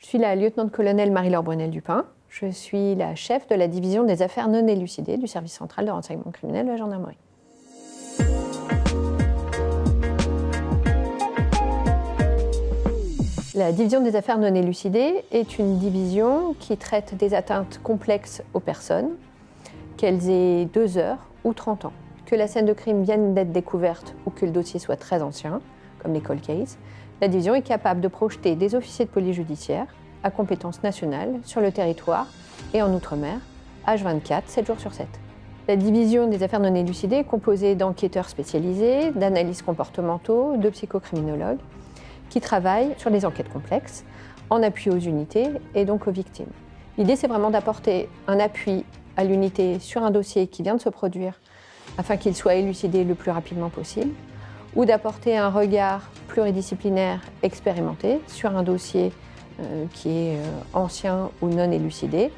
Je suis la lieutenant-colonel Marie-Laure Brunel-Dupin. Je suis la chef de la division des affaires non élucidées du service central de renseignement criminel de la gendarmerie. La division des affaires non élucidées est une division qui traite des atteintes complexes aux personnes, qu'elles aient 2 heures ou 30 ans. Que la scène de crime vienne d'être découverte ou que le dossier soit très ancien, comme les cold cases, la division est capable de projeter des officiers de police judiciaire à compétence nationale sur le territoire et en Outre-mer, H24, 7 jours sur 7. La division des affaires non élucidées est composée d'enquêteurs spécialisés, d'analystes comportementaux, de psychocriminologues qui travaillent sur les enquêtes complexes, en appui aux unités et donc aux victimes. L'idée, c'est vraiment d'apporter un appui à l'unité sur un dossier qui vient de se produire afin qu'il soit élucidé le plus rapidement possible, ou d'apporter un regard pluridisciplinaire expérimenté sur un dossier qui est ancien ou non élucidé,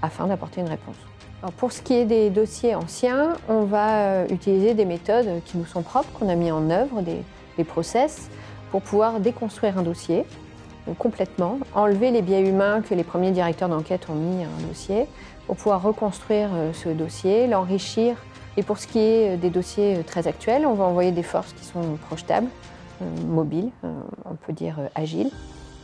afin d'apporter une réponse. Alors pour ce qui est des dossiers anciens, on va utiliser des méthodes qui nous sont propres, qu'on a mis en œuvre, des process, pour pouvoir déconstruire un dossier complètement, enlever les biais humains que les premiers directeurs d'enquête ont mis à un dossier, pour pouvoir reconstruire ce dossier, l'enrichir. Et pour ce qui est des dossiers très actuels, on va envoyer des forces qui sont projetables, mobiles, on peut dire agiles,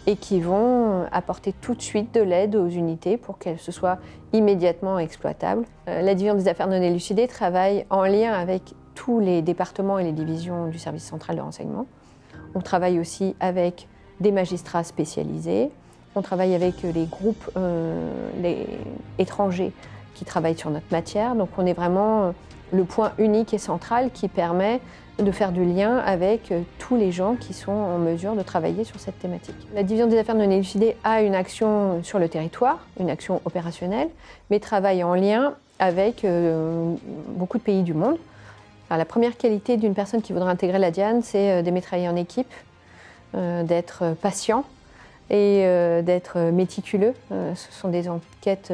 et qui vont apporter tout de suite de l'aide aux unités pour qu'elles se soient immédiatement exploitables. La division des affaires non élucidées travaille en lien avec tous les départements et les divisions du service central de renseignement. On travaille aussi avec des magistrats spécialisés, on travaille avec les groupes étrangers qui travaillent sur notre matière, donc on est vraiment le point unique et central qui permet de faire du lien avec tous les gens qui sont en mesure de travailler sur cette thématique. La division des affaires non élucidées a une action sur le territoire, une action opérationnelle, mais travaille en lien avec beaucoup de pays du monde. Alors, la première qualité d'une personne qui voudrait intégrer la DIAN, c'est d'aimer travailler en équipe, d'être patient et d'être méticuleux. Ce sont des enquêtes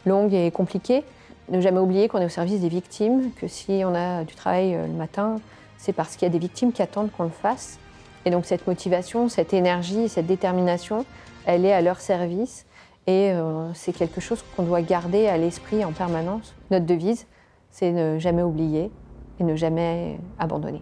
longues et compliquées. Ne jamais oublier qu'on est au service des victimes, que si on a du travail le matin, c'est parce qu'il y a des victimes qui attendent qu'on le fasse. Et donc cette motivation, cette énergie, cette détermination, elle est à leur service et c'est quelque chose qu'on doit garder à l'esprit en permanence. Notre devise, c'est ne jamais oublier et ne jamais abandonner.